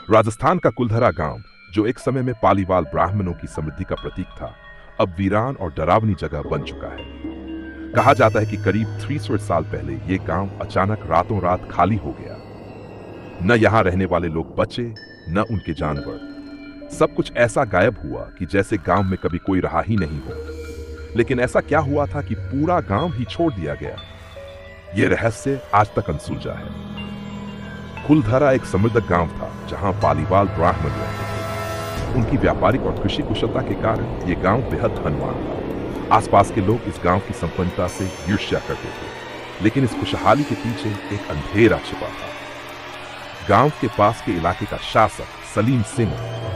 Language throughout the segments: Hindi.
राजस्थान का कुलधरा गांव, जो एक समय में पालीवाल ब्राह्मणों की समृद्धि का प्रतीक था, अब वीरान और डरावनी जगह बन चुका है। कहा जाता है कि करीब 300 साल पहले यह गांव अचानक रातों रात खाली हो गया। न यहां रहने वाले लोग बचे, न उनके जानवर। सब कुछ ऐसा गायब हुआ कि जैसे गांव में कभी कोई रहा ही नहीं हो। लेकिन ऐसा क्या हुआ था कि पूरा गांव ही छोड़ दिया गया? यह रहस्य आज तक अनसुलझा है। कुलधरा एक समृद्ध गांव था जहां पालीवाल ब्राह्मण रहते थे। उनकी व्यापारिक और कृषि कुशलता के कारण यह गांव बेहद धनवान था। आसपास के लोग इस गांव की संपन्नता से ईर्ष्या करते थे, लेकिन इस खुशहाली के पीछे एक अंधेरा छिपा था। गांव के पास के इलाके का शासक सलीम सिंह,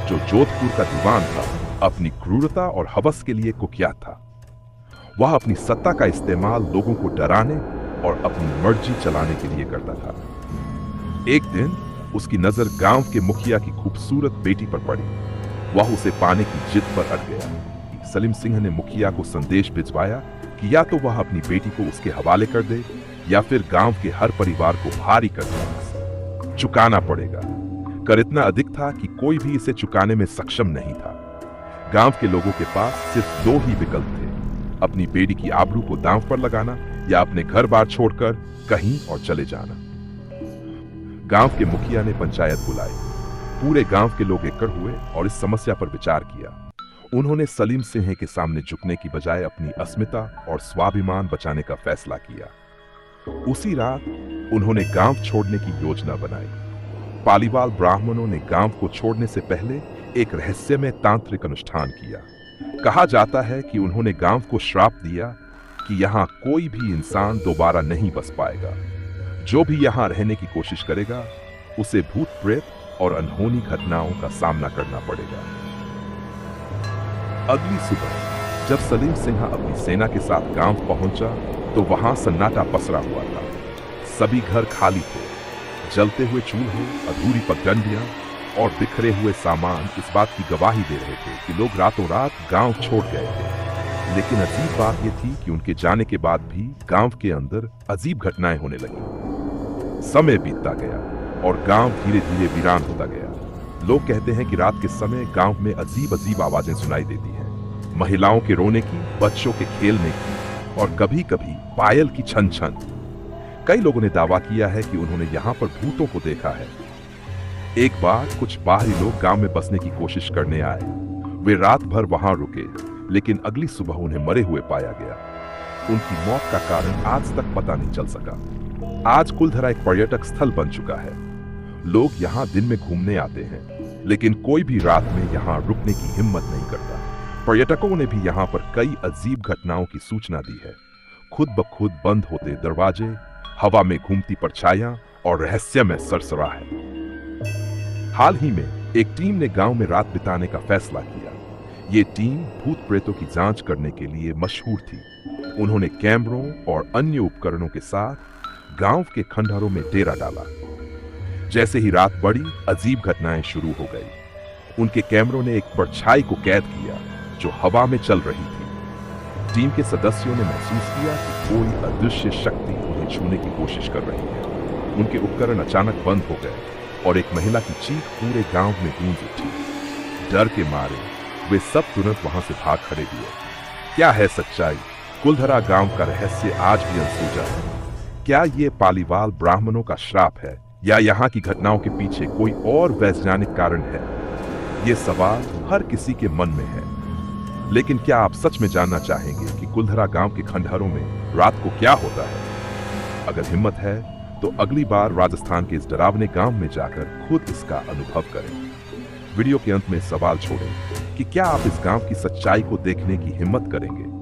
जो जोधपुर का दीवान था, अपनी क्रूरता और हवस के लिए कुख्यात था। वह अपनी सत्ता का इस्तेमाल लोगों को डराने और अपनी मर्जी चलाने के लिए करता था। एक दिन उसकी नजर गांव के मुखिया की खूबसूरत बेटी पर पड़ी। वह उसे पाने की जिद पर अड़ गया। सलीम सिंह ने मुखिया को संदेश भिजवाया कि या तो वह अपनी बेटी को उसके हवाले कर दे या फिर गांव के हर परिवार को भारी कर चुकाना पड़ेगा। कर इतना अधिक था कि कोई भी इसे चुकाने में सक्षम नहीं था। गांव के लोगों के पास सिर्फ दो ही विकल्प थे, अपनी बेटी की आबरू को दांव पर लगाना या अपने घर बार छोड़कर कहीं और चले जाना। गांव के मुखिया ने पंचायत बुलाई। पूरे गांव के लोग एकत्र हुए और इस समस्या पर विचार किया। उन्होंने सलीम सिंह के सामने झुकने की बजाय अपनी अस्मिता और स्वाभिमान बचाने का फैसला किया। उसी रात उन्होंने गांव छोड़ने की योजना बनाई। पालीवाल ब्राह्मणों ने गांव को छोड़ने से पहले एक रहस्यमय तांत्रिक अनुष्ठान किया। कहा जाता है कि उन्होंने गांव को श्राप दिया कि यहां कोई भी इंसान दोबारा नहीं बस पाएगा। जो भी यहां रहने की कोशिश करेगा उसे भूत प्रेत और अनहोनी घटनाओं का सामना करना पड़ेगा। अगली सुबह जब सलीम सिंह अपनी सेना के साथ गांव पहुंचा तो वहां सन्नाटा पसरा हुआ था। सभी घर खाली थे। जलते हुए चूल्हे, अधूरी पगडंडियां और बिखरे हुए सामान इस बात की गवाही दे रहे थे कि लोग रातों रात गांव छोड़ गए थे। लेकिन अजीब बात यह थी कि उनके जाने के बाद भी गांव के अंदर अजीब घटनाएं होने लगी। समय बीतता गया और गांव धीरे धीरे वीरान होता गया। लोग कहते हैं कि रात के समय गांव में अजीब अजीब आवाजें सुनाई देती हैं। महिलाओं के रोने की, बच्चों के खेलने की और कभी कभी पायल की छन छन। कई लोगों ने दावा किया है कि उन्होंने यहां पर भूतों को देखा है। एक बार कुछ बाहरी लोग गांव में बसने की कोशिश करने आए। वे रात भर वहां रुके, लेकिन अगली सुबह उन्हें मरे हुए पाया गया। उनकी मौत का कारण आज तक पता नहीं चल सका। आज कुलधरा एक पर्यटक स्थल बन चुका है। लोग यहाँ दिन में घूमने आते हैं, लेकिन कोई भी रात में यहाँ रुकने की हिम्मत नहीं करता। पर्यटकों ने भी यहाँ पर कई अजीब घटनाओं की सूचना दी है। खुद ब खुद बंद होते दरवाजे, हवा में घूमती परछाइयां और रहस्यमय सरसराहट। हाल ही में एक टीम ने गांव में रात बिताने का फैसला किया। ये टीम भूत प्रेतों की जांच करने के लिए मशहूर थी। उन्होंने कैमरों और अन्य उपकरणों के साथ गांव के खंडहरों में डेरा डाला। जैसे ही रात बढ़ी, अजीब घटनाएं शुरू हो गई। उनके कैमरों ने एक परछाई को कैद किया जो हवा में चल रही थी। टीम के सदस्यों ने महसूस किया कि कोई अदृश्य शक्ति उन्हें छूने की कोशिश कर रही है। उनके उपकरण अचानक बंद हो गए और एक महिला की चीख पूरे गांव में गूंज उठी। डर के मारे वे सब तुरंत वहां से भाग खड़े हुए। क्या है सच्चाई? कुलधरा गांव का रहस्य आज भी अनसुलझा है। क्या ये पालीवाल ब्राह्मणों का श्राप है या यहाँ की घटनाओं के पीछे कोई और वैज्ञानिक कारण है? ये सवाल हर किसी के मन में है। लेकिन क्या आप सच में जानना चाहेंगे कि कुलधरा गांव के खंडहरों में रात को क्या होता है? अगर हिम्मत है तो अगली बार राजस्थान के इस डरावने गांव में जाकर खुद इसका अनुभव करें। वीडियो के अंत में सवाल छोड़ें कि क्या आप इस गांव की सच्चाई को देखने की हिम्मत करेंगे?